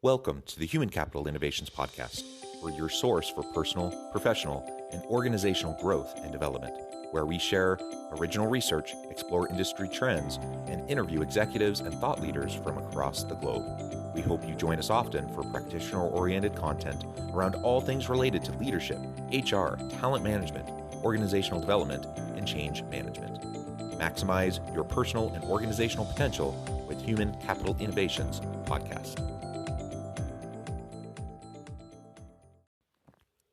Welcome to the Human Capital Innovations Podcast. We're your source for personal, professional, and organizational growth and development, where we share original research, explore industry trends, and interview executives and thought leaders from across the globe. We hope you join us often for practitioner-oriented content around all things related to leadership, HR, talent management, organizational development, and change management. Maximize your personal and organizational potential with Human Capital Innovations Podcast.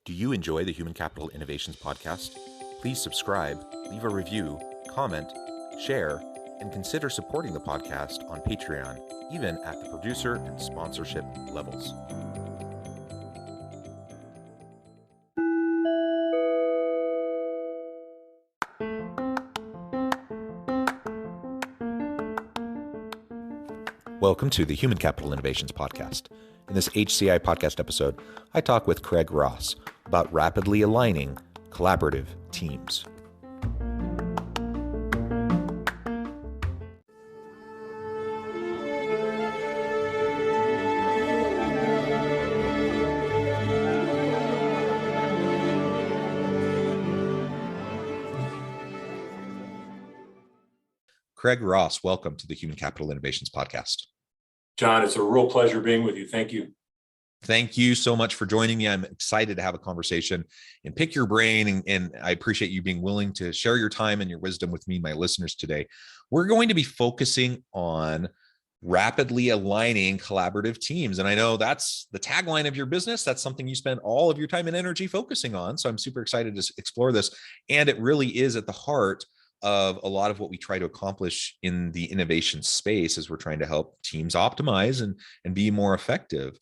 Do you enjoy the Human Capital Innovations Podcast? Please subscribe, leave a review, comment, share, and consider supporting the podcast on Patreon, even at the producer and sponsorship levels. Welcome to the Human Capital Innovations Podcast. In this HCI podcast episode, I talk with Craig Ross about rapidly aligning collaborative teams. Craig Ross, welcome to the Human Capital Innovations Podcast. John, it's a real pleasure being with you. Thank you. Thank you so much for joining me. I'm excited to have a conversation and pick your brain, and I appreciate you being willing to share your time and your wisdom with me, my listeners, today. We're going to be focusing on rapidly aligning collaborative teams. And I know that's the tagline of your business. That's something you spend all of your time and energy focusing on. So I'm super excited to explore this. And it really is at the heart of a lot of what we try to accomplish in the innovation space as we're trying to help teams optimize and be more effective.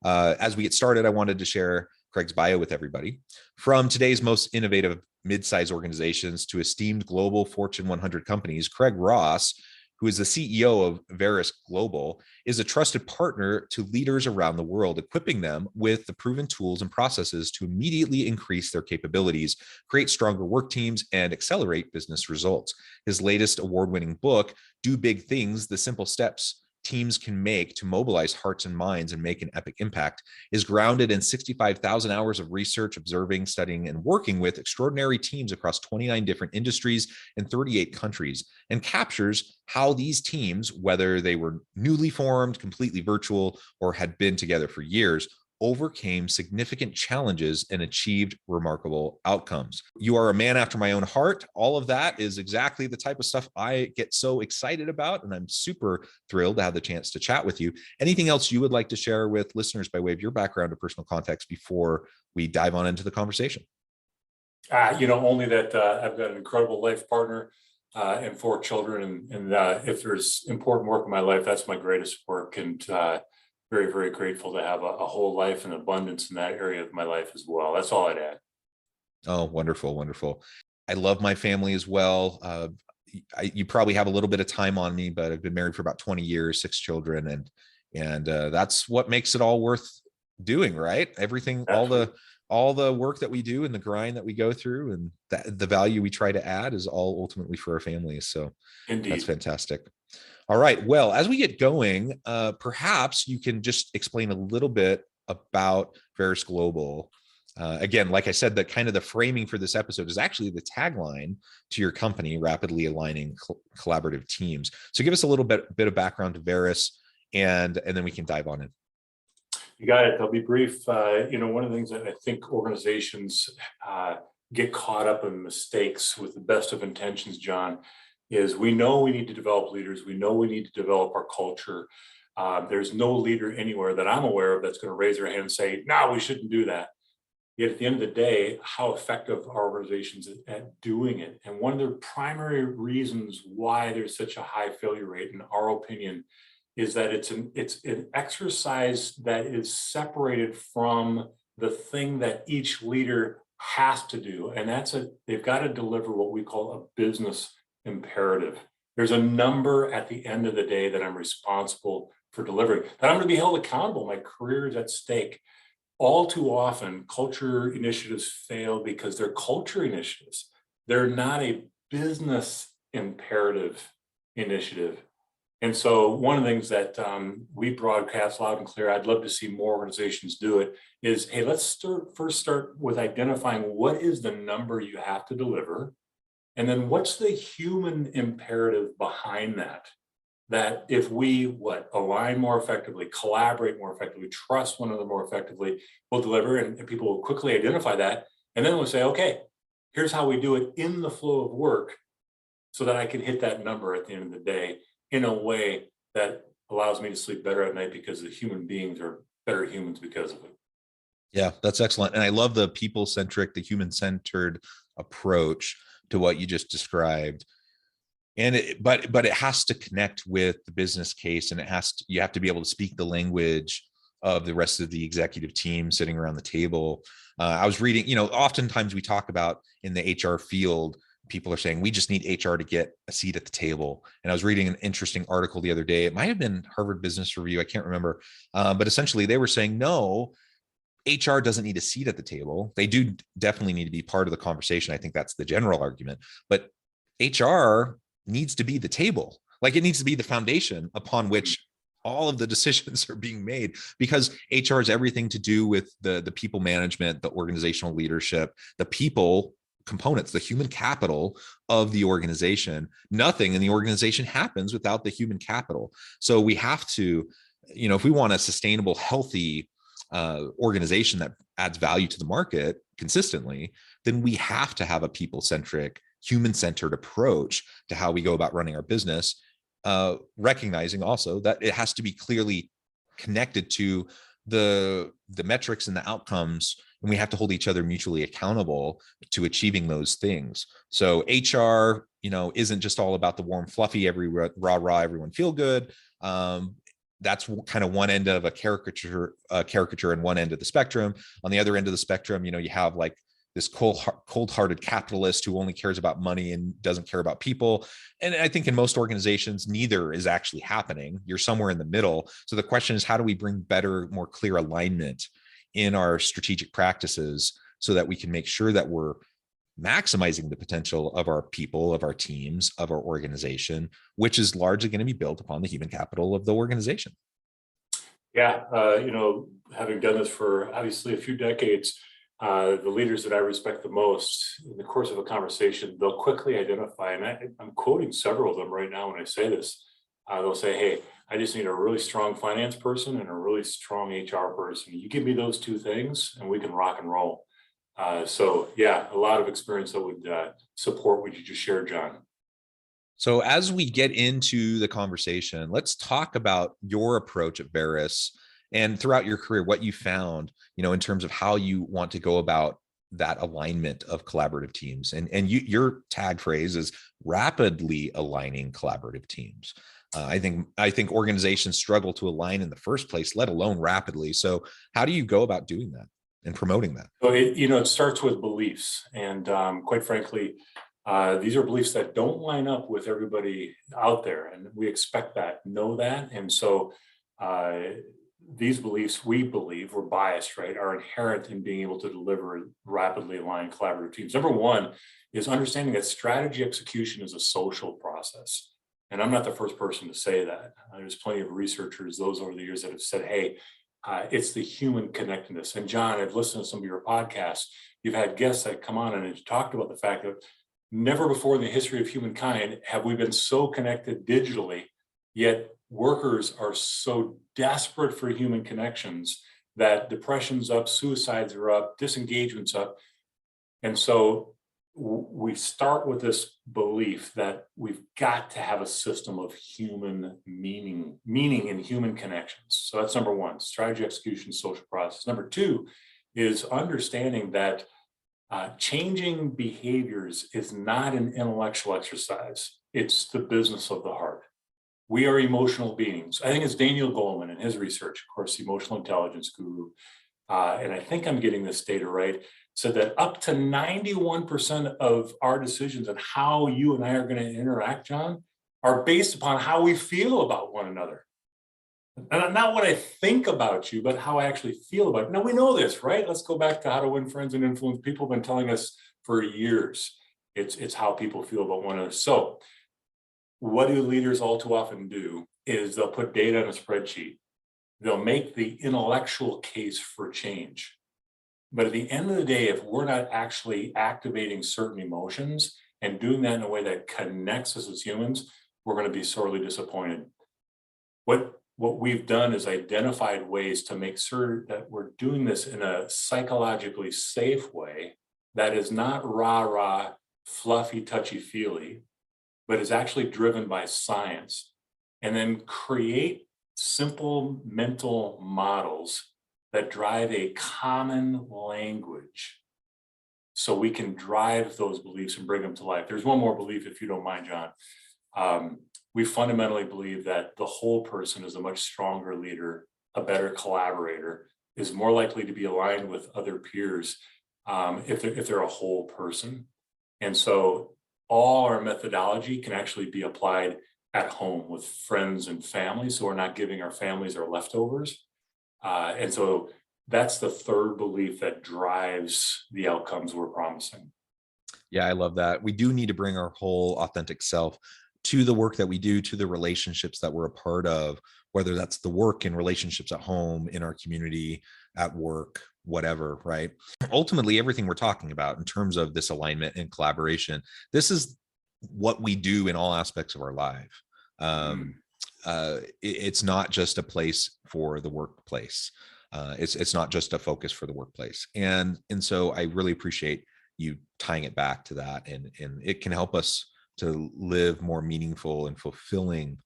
As we get started, I wanted to share Craig's bio with everybody. From today's most innovative mid-size organizations to esteemed global Fortune 100 companies, Craig Ross, who is the CEO of Verisk Global, is a trusted partner to leaders around the world, equipping them with the proven tools and processes to immediately increase their capabilities, create stronger work teams, and accelerate business results. His latest award-winning book, Do Big Things: The Simple Steps Teams Can Make to Mobilize Hearts and Minds and Make an Epic Impact, is grounded in 65,000 hours of research, observing, studying, and working with extraordinary teams across 29 different industries and 38 countries, and captures how these teams, whether they were newly formed, completely virtual, or had been together for years, overcame significant challenges and achieved remarkable outcomes. You are a man after my own heart. All of that is exactly the type of stuff I get so excited about, and I'm super thrilled to have the chance to chat with you. Anything else you would like to share with listeners by way of your background or personal context before we dive on into the conversation? Only that I've got an incredible life partner and 4 children, and if there's important work in my life, that's my greatest work, and very, very grateful to have a whole life and abundance in that area of my life as well. That's all I'd add. Oh, wonderful, wonderful. I love my family as well. You probably have a little bit of time on me, but I've been married for about 20 years, 6 children, and that's what makes it all worth doing, right? Everything, all the work that we do and the grind that we go through and the value we try to add is all ultimately for our families. So Indeed. That's fantastic. All right. Well, as we get going, perhaps you can just explain a little bit about Verisk Global. Again, like I said, the framing for this episode is actually the tagline to your company, rapidly aligning collaborative teams. So give us a little bit of background to Verisk, and then we can dive on in. You got it. I'll be brief. One of the things that I think organizations get caught up in mistakes with the best of intentions, John, is we know we need to develop leaders. We know we need to develop our culture. There's no leader anywhere that I'm aware of that's going to raise their hand and say, no, we shouldn't do that. Yet at the end of the day, how effective are organizations at doing it? And one of the primary reasons why there's such a high failure rate, in our opinion, is that it's an exercise that is separated from the thing that each leader has to do. And they've got to deliver what we call a business imperative. There's a number at the end of the day that I'm responsible for delivering, that I'm going to be held accountable. My career is at stake. All too often, culture initiatives fail because they're culture initiatives. They're not a business imperative initiative. And so one of the things that we broadcast loud and clear, I'd love to see more organizations do it, is, hey, let's first start with identifying what is the number you have to deliver. And then what's the human imperative behind that? That if we align more effectively, collaborate more effectively, trust one another more effectively, we'll deliver, and people will quickly identify that. And then we'll say, okay, here's how we do it in the flow of work so that I can hit that number at the end of the day in a way that allows me to sleep better at night, because the human beings are better humans because of it. Yeah, that's excellent. And I love the people-centric, the human-centered approach to what you just described. And but it has to connect with the business case, and you have to be able to speak the language of the rest of the executive team sitting around the table. I was reading, oftentimes we talk about in the HR field, people are saying we just need HR to get a seat at the table. And I was reading an interesting article the other day. It might have been Harvard Business Review, I can't remember, but essentially they were saying no. HR doesn't need a seat at the table. They do definitely need to be part of the conversation. I think that's the general argument, but HR needs to be the table. Like, it needs to be the foundation upon which all of the decisions are being made, because HR is everything to do with the people management, the organizational leadership, the people components, the human capital of the organization. Nothing in the organization happens without the human capital. So we have to, if we want a sustainable, healthy organization that adds value to the market consistently, then we have to have a people-centric, human-centered approach to how we go about running our business, recognizing also that it has to be clearly connected to the metrics and the outcomes, and we have to hold each other mutually accountable to achieving those things. So HR, isn't just all about the warm, fluffy, every rah, everyone feel good. That's kind of one end of a caricature and one end of the spectrum. On the other end of the spectrum, you have like this cold-hearted capitalist who only cares about money and doesn't care about people. And I think in most organizations, neither is actually happening. You're somewhere in the middle. So the question is, how do we bring better, more clear alignment in our strategic practices so that we can make sure that we're maximizing the potential of our people, of our teams, of our organization, which is largely going to be built upon the human capital of the organization. Yeah, having done this for obviously a few decades, the leaders that I respect the most, in the course of a conversation, they'll quickly identify, and I'm quoting several of them right now when I say this, they'll say, hey, I just need a really strong finance person and a really strong HR person. You give me those two things and we can rock and roll. So yeah, a lot of experience that would support what you just shared, John. So as we get into the conversation, let's talk about your approach at Veris and throughout your career, what you found, in terms of how you want to go about that alignment of collaborative teams. And your tag phrase is rapidly aligning collaborative teams. I think organizations struggle to align in the first place, let alone rapidly. So how do you go about doing that and promoting that? So it starts with beliefs, and quite frankly, these are beliefs that don't line up with everybody out there, and we expect that, know that, and so these beliefs, we believe, we're biased, right, are inherent in being able to deliver rapidly aligned collaborative teams. Number one is understanding that strategy execution is a social process. And I'm not the first person to say that. There's plenty of researchers, those over the years, that have said, hey, it's the human connectedness. And John, I've listened to some of your podcasts. You've had guests that come on and have talked about the fact that never before in the history of humankind have we been so connected digitally, yet workers are so desperate for human connections that depression's up, suicides are up, disengagement's up. And so we start with this belief that we've got to have a system of human meaning in human connections. So that's number one, strategy, execution, social process. Number two is understanding that changing behaviors is not an intellectual exercise. It's the business of the heart. We are emotional beings. I think it's Daniel Goleman in his research, of course, the emotional intelligence guru, and I think I'm getting this data right, said that up to 91% of our decisions on how you and I are going to interact, John, are based upon how we feel about one another. And not what I think about you, but how I actually feel about it. Now, we know this, right? Let's go back to How to Win Friends and Influence People. Have been telling us for years. It's how people feel about one another. So what do leaders all too often do? is they'll put data in a spreadsheet. They'll make the intellectual case for change. But at the end of the day, if we're not actually activating certain emotions and doing that in a way that connects us as humans, we're going to be sorely disappointed. What we've done is identified ways to make sure that we're doing this in a psychologically safe way that is not rah-rah, fluffy, touchy-feely, but is actually driven by science. And then create simple mental models that drive a common language so we can drive those beliefs and bring them to life. There's one more belief, if you don't mind, John. We fundamentally believe that the whole person is a much stronger leader, a better collaborator, is more likely to be aligned with other peers if they're a whole person. And so all our methodology can actually be applied at home with friends and family. So we're not giving our families our leftovers. And so that's the third belief that drives the outcomes we're promising. Yeah, I love that. We do need to bring our whole authentic self to the work that we do, to the relationships that we're a part of, whether that's the work and relationships at home, in our community, at work, whatever, right? Ultimately, everything we're talking about in terms of this alignment and collaboration, this is what we do in all aspects of our life. It's not just a place for the workplace. It's not just a focus for the workplace. And so I really appreciate you tying it back to that, and it can help us to live more meaningful and fulfilling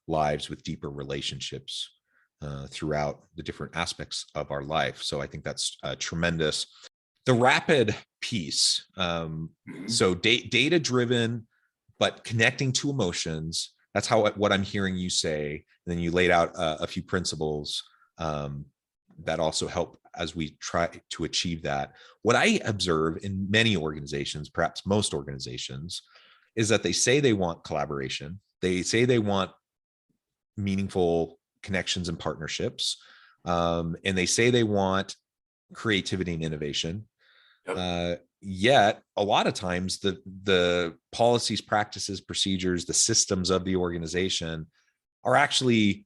lives with deeper relationships throughout the different aspects of our life. So I think that's tremendous. The rapid piece, so data driven, but connecting to emotions. That's what I'm hearing you say. And then you laid out a few principles that also help as we try to achieve that. What I observe in many organizations, perhaps most organizations, is that they say they want collaboration. They say they want meaningful connections and partnerships. And they say they want creativity and innovation. Yet a lot of times the policies, practices, procedures, the systems of the organization are actually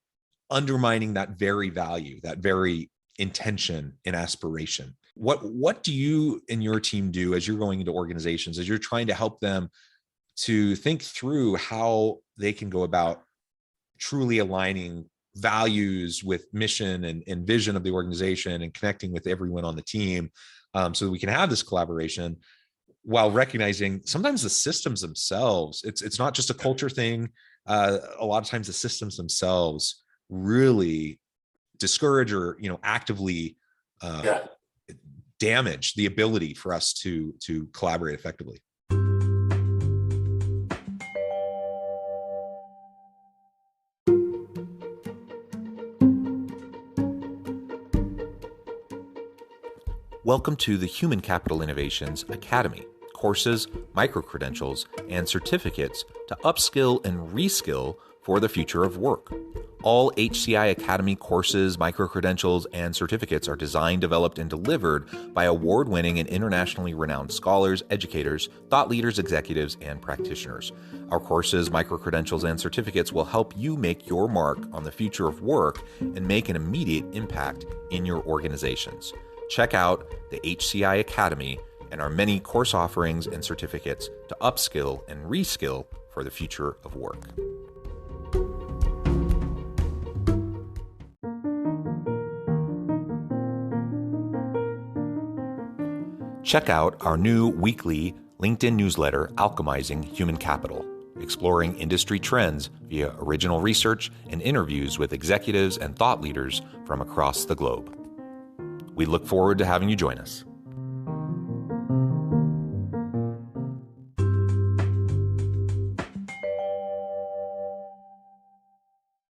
undermining that very value, that very intention and aspiration. What do you and your team do as you're going into organizations, as you're trying to help them to think through how they can go about truly aligning values with mission and vision of the organization and connecting with everyone on the team, so that we can have this collaboration, while recognizing sometimes the systems themselves, it's not just a culture thing. A lot of times the systems themselves really discourage or actively damage the ability for us to collaborate effectively. Welcome to the Human Capital Innovations Academy. Courses, micro-credentials, and certificates to upskill and reskill for the future of work. All HCI Academy courses, micro-credentials, and certificates are designed, developed, and delivered by award-winning and internationally renowned scholars, educators, thought leaders, executives, and practitioners. Our courses, micro-credentials, and certificates will help you make your mark on the future of work and make an immediate impact in your organizations. Check out the HCI Academy and our many course offerings and certificates to upskill and reskill for the future of work. Check out our new weekly LinkedIn newsletter, Alchemizing Human Capital, exploring industry trends via original research and interviews with executives and thought leaders from across the globe. We look forward to having you join us.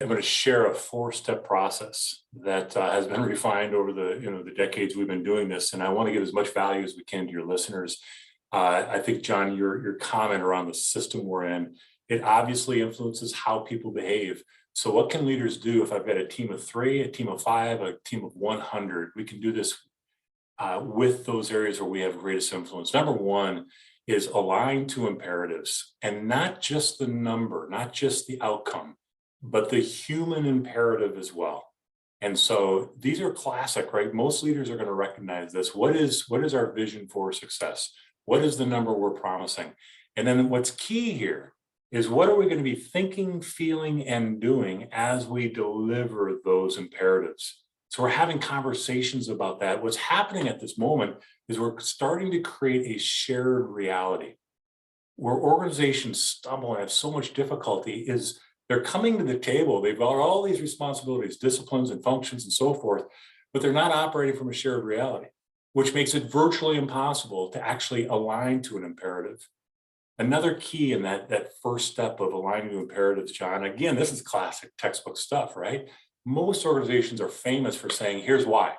I'm going to share a 4-step process that has been refined over the decades we've been doing this, and I want to give as much value as we can to your listeners. I think, John, your comment around the system we're in, it obviously influences how people behave. So what can leaders do if I've got a team of 3, a team of 5, a team of 100? We can do this with those areas where we have greatest influence. Number one is align to imperatives, and not just the number, not just the outcome, but the human imperative as well. And so these are classic, right? Most leaders are going to recognize this. What is our vision for success? What is the number we're promising? And then what's key here is what are we going to be thinking, feeling, and doing as we deliver those imperatives? So we're having conversations about that. What's happening at this moment is we're starting to create a shared reality where organizations stumble and have so much difficulty is they're coming to the table. They've got all these responsibilities, disciplines and functions and so forth, but they're not operating from a shared reality, which makes it virtually impossible to actually align to an imperative. Another key in that first step of aligning to imperatives, John, again, this is classic textbook stuff, right? Most organizations are famous for saying, here's why.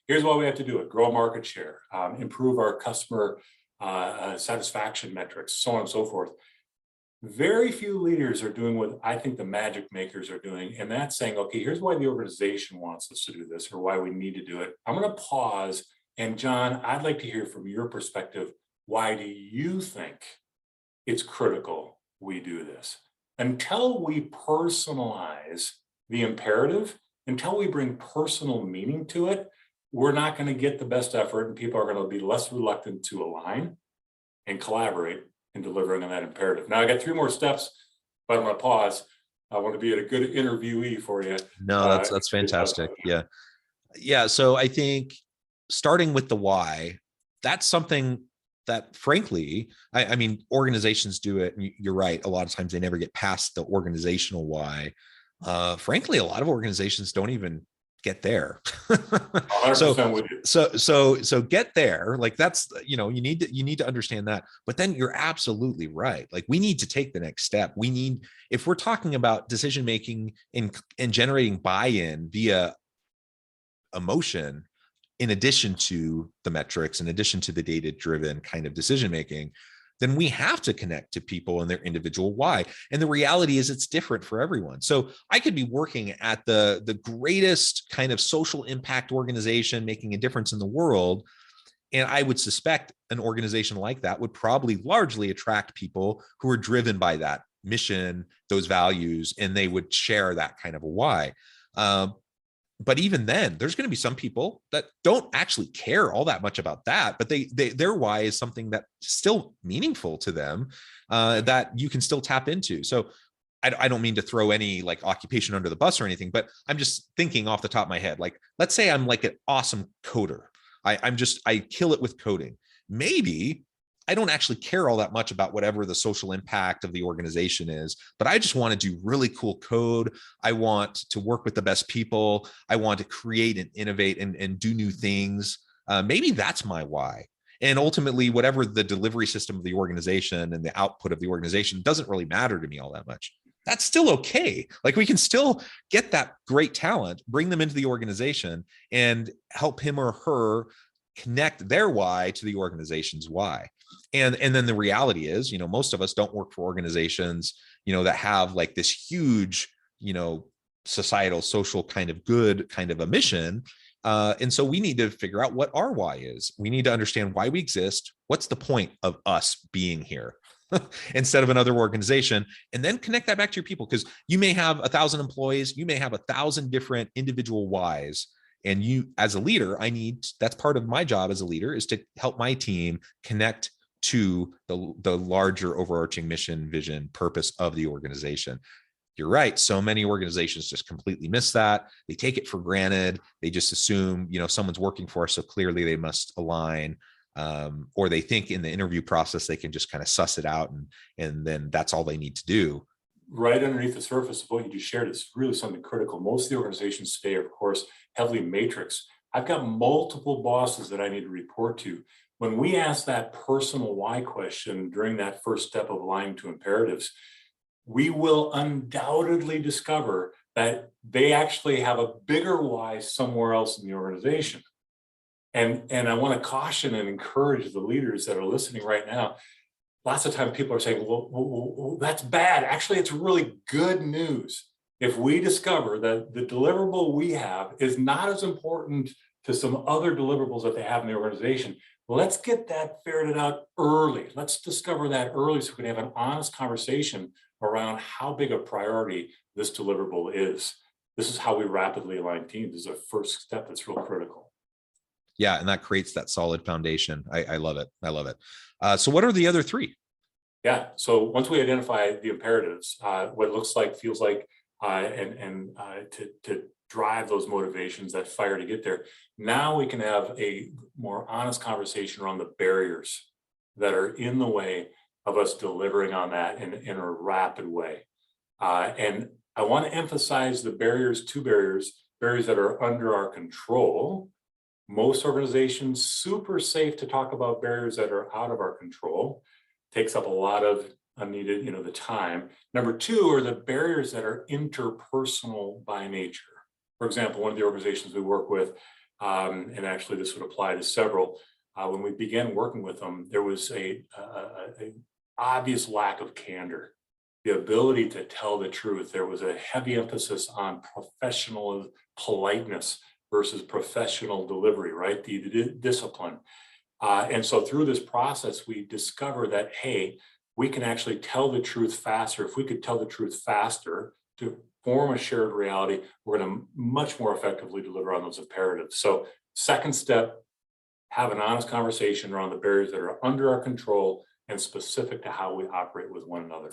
Here's why we have to do it: grow market share, improve our customer satisfaction metrics, so on and so forth. Very few leaders are doing what I think the magic makers are doing, and that's saying, okay, here's why the organization wants us to do this or why we need to do it. I'm going to pause. And John, I'd like to hear from your perspective. Why do you think it's critical we do this? Until we personalize the imperative, until we bring personal meaning to it, we're not going to get the best effort, and people are going to be less reluctant to align and collaborate in delivering on that imperative. Now I got 3 more steps, but I'm going to pause. I want to be a good interviewee for you. No, that's fantastic. Yeah. Yeah. So I think starting with the why, that's something that frankly, I mean, organizations do it. And you're right. A lot of times they never get past the organizational why. Frankly, a lot of organizations don't even get there. so get there. Like that's, you need to understand that. But then you're absolutely right. Like we need to take the next step. If we're talking about decision making and generating buy-in via emotion, in addition to the metrics, in addition to the data-driven kind of decision making, then we have to connect to people and their individual why. And the reality is it's different for everyone. So I could be working at the greatest kind of social impact organization, making a difference in the world. And I would suspect an organization like that would probably largely attract people who are driven by that mission, those values, and they would share that kind of a why. But even then, there's going to be some people that don't actually care all that much about that, but their why is something that's still meaningful to them, that you can still tap into. So I don't mean to throw any like occupation under the bus or anything, but I'm just thinking off the top of my head. Like, let's say I'm like an awesome coder. I kill it with coding. Maybe I don't actually care all that much about whatever the social impact of the organization is, but I just want to do really cool code. I want to work with the best people. I want to create and innovate and do new things. Maybe that's my why. And ultimately, whatever the delivery system of the organization and the output of the organization doesn't really matter to me all that much. That's still okay. Like we can still get that great talent, bring them into the organization and help him or her connect their why to the organization's why. And then the reality is, most of us don't work for organizations, that have like this huge, societal, social kind of good kind of a mission. And so we need to figure out what our why is. We need to understand why we exist. What's the point of us being here instead of another organization? And then connect that back to your people, because you may have 1,000 employees. You may have 1,000 different individual whys. And you, as a leader, that's part of my job as a leader, is to help my team connect to the larger overarching mission, vision, purpose of the organization. You're right. So many organizations just completely miss that. They take it for granted. They just assume, someone's working for us, so clearly they must align. Or they think in the interview process, they can just kind of suss it out and then that's all they need to do. Right underneath the surface of what you just shared is really something critical. Most of the organizations today are, of course, heavily matrix. I've got multiple bosses that I need to report to. When we ask that personal why question during that first step of aligning to imperatives, we will undoubtedly discover that they actually have a bigger why somewhere else in the organization. And I want to caution and encourage the leaders that are listening right now. Lots of times people are saying, well, that's bad. Actually, it's really good news. If we discover that the deliverable we have is not as important to some other deliverables that they have in the organization, let's get that ferreted out early. Let's discover that early so we can have an honest conversation around how big a priority this deliverable is. This is how we rapidly align teams. This is a first step that's real critical. Yeah, and that creates that solid foundation. I love it. I love it. So what are the other three? Yeah. So once we identify the imperatives, what it looks like, feels like, to drive those motivations, that fire to get there, now we can have a more honest conversation around the barriers that are in the way of us delivering on that in a rapid way. And I want to emphasize the barriers, two barriers that are under our control. Most organizations, super safe to talk about barriers that are out of our control. Takes up a lot of unneeded, the time. Number two are the barriers that are interpersonal by nature. For example, one of the organizations we work with, and actually this would apply to several, when we began working with them, there was a obvious lack of candor, the ability to tell the truth. There was a heavy emphasis on professional politeness versus professional delivery, right? The discipline. And so through this process, we discover that, hey, we can actually tell the truth faster. If we could tell the truth faster to form a shared reality, we're going to much more effectively deliver on those imperatives. So second step, have an honest conversation around the barriers that are under our control and specific to how we operate with one another.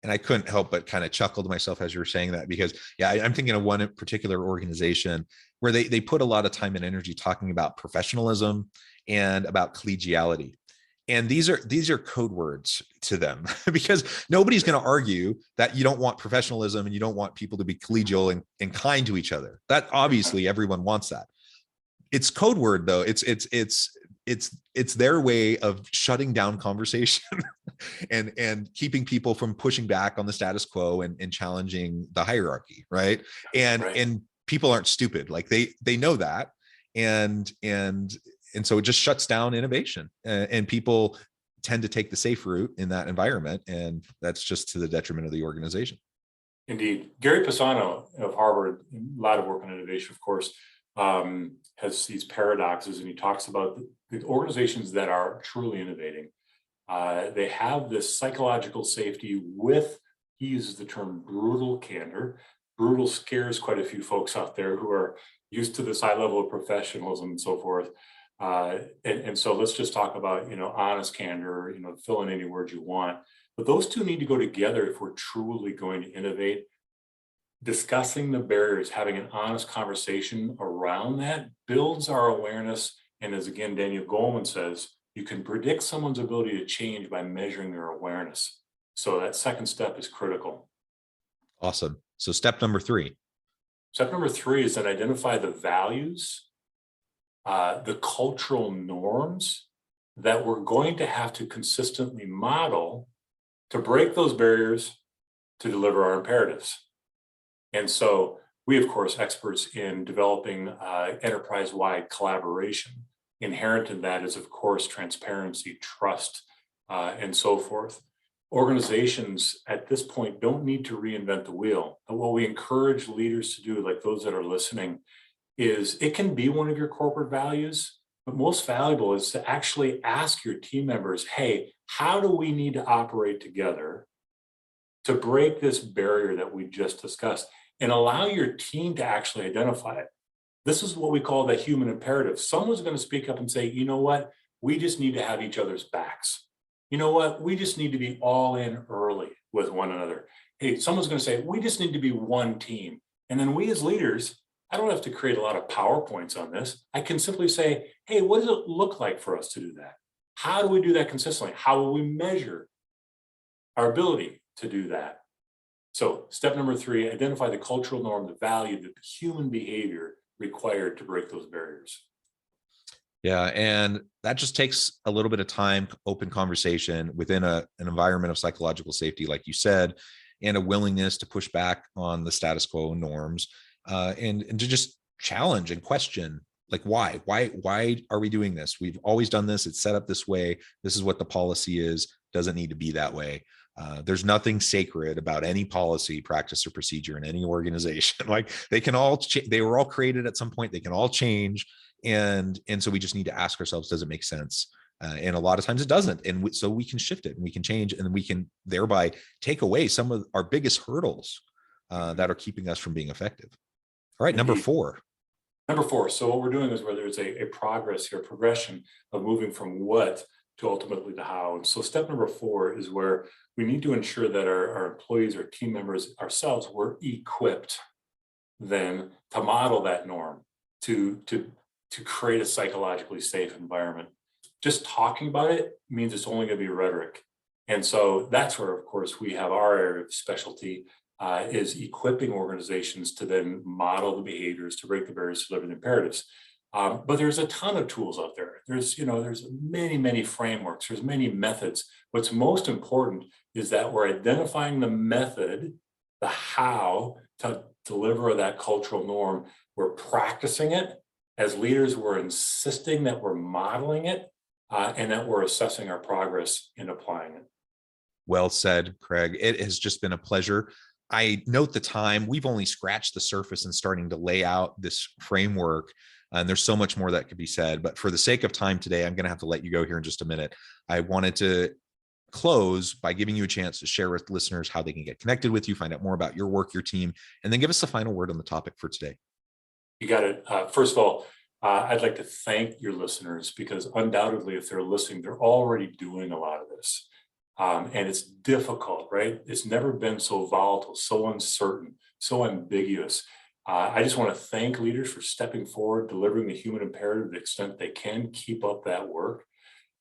And I couldn't help but kind of chuckle to myself as you were saying that, because I'm thinking of one particular organization where they put a lot of time and energy talking about professionalism and about collegiality. And these are code words to them because nobody's going to argue that you don't want professionalism and you don't want people to be collegial and kind to each other. That obviously everyone wants that. It's code word though. It's their way of shutting down conversation and keeping people from pushing back on the status quo and challenging the hierarchy, right? And people aren't stupid. Like they know that, and so it just shuts down innovation, and people tend to take the safe route in that environment, and that's just to the detriment of the organization. Indeed. Gary Pisano of Harvard, a lot of work on innovation, of course, has these paradoxes, and he talks about the organizations that are truly innovating. They have this psychological safety with, he uses the term brutal candor. Brutal scares quite a few folks out there who are used to this high level of professionalism and so forth. And so let's just talk about, honest candor, fill in any words you want. But those two need to go together if we're truly going to innovate. Discussing the barriers, having an honest conversation around that builds our awareness. And as again, Daniel Goleman says, you can predict someone's ability to change by measuring their awareness. So that second step is critical. Awesome. So step number three. Step number three is that identify the values, the cultural norms that we're going to have to consistently model to break those barriers to deliver our imperatives. And so we, of course, experts in developing enterprise-wide collaboration. Inherent in that is, of course, transparency, trust, and so forth. Organizations at this point don't need to reinvent the wheel. And what we encourage leaders to do, like those that are listening, is it can be one of your corporate values, but most valuable is to actually ask your team members, hey, how do we need to operate together to break this barrier that we just discussed, and allow your team to actually identify it? This is what we call the human imperative. Someone's going to speak up and say, you know what, we just need to have each other's backs. You know what, we just need to be all in early with one another. Hey, someone's going to say, we just need to be one team. And then we as leaders, I don't have to create a lot of PowerPoints on this. I can simply say, hey, what does it look like for us to do that? How do we do that consistently? How will we measure our ability to do that? So step number three, identify the cultural norm, the value, the human behavior required to break those barriers. Yeah. And that just takes a little bit of time, open conversation within an environment of psychological safety, like you said, and a willingness to push back on the status quo norms, and to just challenge and question, like, why are we doing this? We've always done this. It's set up this way. This is what the policy is. Doesn't need to be that way. There's nothing sacred about any policy, practice, or procedure in any organization. Like they were all created at some point. They can all change. And so we just need to ask ourselves, does it make sense? And a lot of times it doesn't. And so we can shift it and we can change, and we can thereby take away some of our biggest hurdles that are keeping us from being effective. All right, number Indeed. 4. Number 4, so what we're doing is where there's a progress here, progression of moving from what to ultimately the how. And so step number 4 is where we need to ensure that our employees, our team members, ourselves, we're equipped then to model that norm, to create a psychologically safe environment. Just talking about it means it's only going to be rhetoric. And so that's where, of course, we have our area of specialty, is equipping organizations to then model the behaviors, to break the barriers, to deliver the imperatives. But there's a ton of tools out there. There's many frameworks. There's many methods. What's most important is that we're identifying the method, the how to deliver that cultural norm. We're practicing it. As leaders, we're insisting that we're modeling it, and that we're assessing our progress in applying it. Well said, Craig. It has just been a pleasure. I note the time. We've only scratched the surface and starting to lay out this framework. And there's so much more that could be said. But for the sake of time today, I'm going to have to let you go here in just a minute. I wanted to close by giving you a chance to share with listeners how they can get connected with you, find out more about your work, your team, and then give us the final word on the topic for today. You got it. First of all, I'd like to thank your listeners, because undoubtedly, if they're listening, they're already doing a lot of this. And it's difficult, right? It's never been so volatile, so uncertain, so ambiguous. I just want to thank leaders for stepping forward, delivering the human imperative to the extent they can. Keep up that work.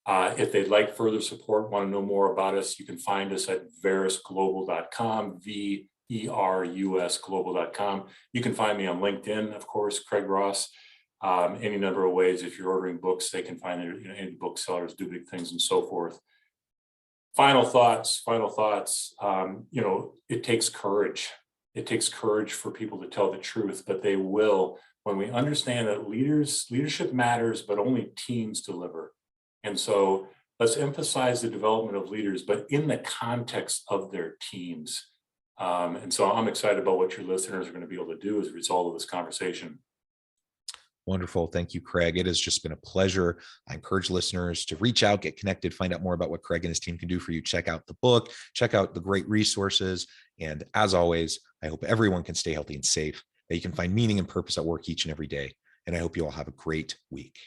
If they'd like further support, want to know more about us, you can find us at verusglobal.com, verusglobal.com. You can find me on LinkedIn, of course, Craig Ross. Any number of ways. If you're ordering books, they can find it. Any booksellers do big things and so forth. Final thoughts. It takes courage. It takes courage for people to tell the truth, but they will when we understand that leadership matters, but only teams deliver. And so let's emphasize the development of leaders, but in the context of their teams. And so I'm excited about what your listeners are going to be able to do as a result of this conversation. Wonderful. Thank you, Craig. It has just been a pleasure. I encourage listeners to reach out, get connected, find out more about what Craig and his team can do for you. Check out the book, check out the great resources. And as always, I hope everyone can stay healthy and safe, that you can find meaning and purpose at work each and every day. And I hope you all have a great week.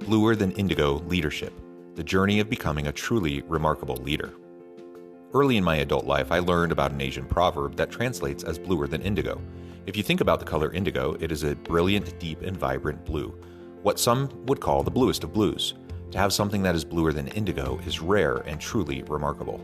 Bluer Than Indigo Leadership: The Journey of Becoming a Truly Remarkable Leader. Early in my adult life, I learned about an Asian proverb that translates as bluer than indigo. If you think about the color indigo, it is a brilliant, deep, and vibrant blue, what some would call the bluest of blues. To have something that is bluer than indigo is rare and truly remarkable.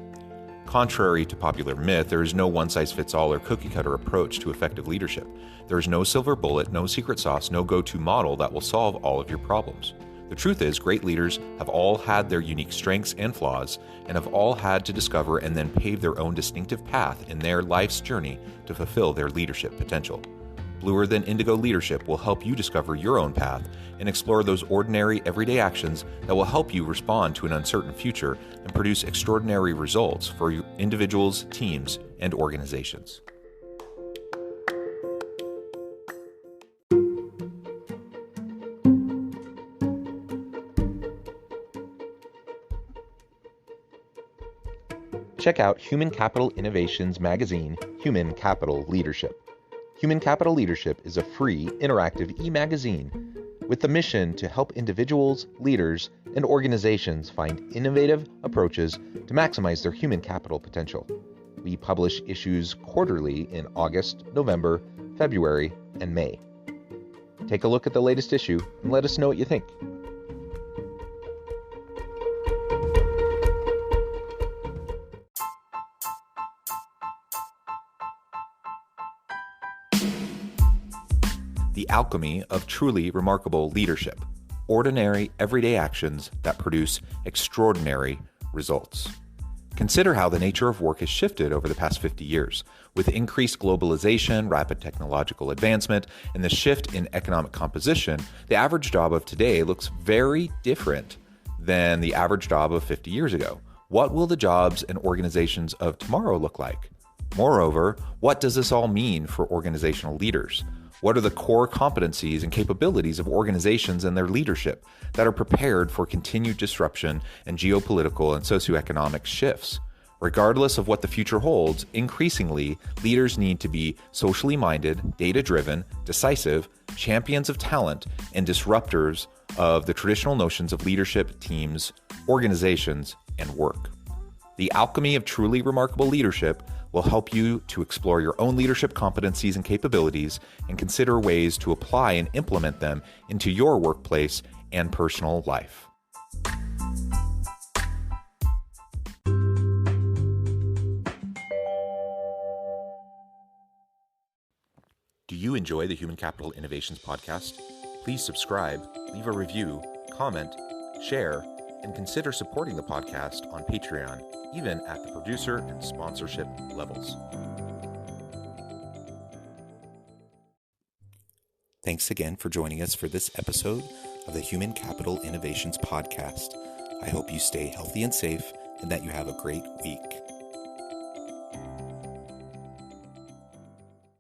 Contrary to popular myth, there is no one-size-fits-all or cookie-cutter approach to effective leadership. There is no silver bullet, no secret sauce, no go-to model that will solve all of your problems. The truth is, great leaders have all had their unique strengths and flaws, and have all had to discover and then pave their own distinctive path in their life's journey to fulfill their leadership potential. Bluer Than Indigo Leadership will help you discover your own path and explore those ordinary, everyday actions that will help you respond to an uncertain future and produce extraordinary results for individuals, teams, and organizations. Check out Human Capital Innovations magazine, Human Capital Leadership. Human Capital Leadership is a free, interactive e-magazine with the mission to help individuals, leaders, and organizations find innovative approaches to maximize their human capital potential. We publish issues quarterly in August, November, February, and May. Take a look at the latest issue and let us know what you think. The Alchemy of Truly Remarkable Leadership: Ordinary, Everyday Actions that Produce Extraordinary Results. Consider how the nature of work has shifted over the past 50 years. With increased globalization, rapid technological advancement, and the shift in economic composition, the average job of today looks very different than the average job of 50 years ago. What will the jobs and organizations of tomorrow look like? Moreover, what does this all mean for organizational leaders? What are the core competencies and capabilities of organizations and their leadership that are prepared for continued disruption and geopolitical and socioeconomic shifts? Regardless of what the future holds, increasingly, leaders need to be socially minded, data-driven, decisive, champions of talent, and disruptors of the traditional notions of leadership, teams, organizations, and work. The alchemy of truly remarkable leadership will help you to explore your own leadership competencies and capabilities and consider ways to apply and implement them into your workplace and personal life. Do you enjoy the Human Capital Innovations podcast? Please subscribe, leave a review, comment, share, and consider supporting the podcast on Patreon, even at the producer and sponsorship levels. Thanks again for joining us for this episode of the Human Capital Innovations podcast. I hope you stay healthy and safe and that you have a great week.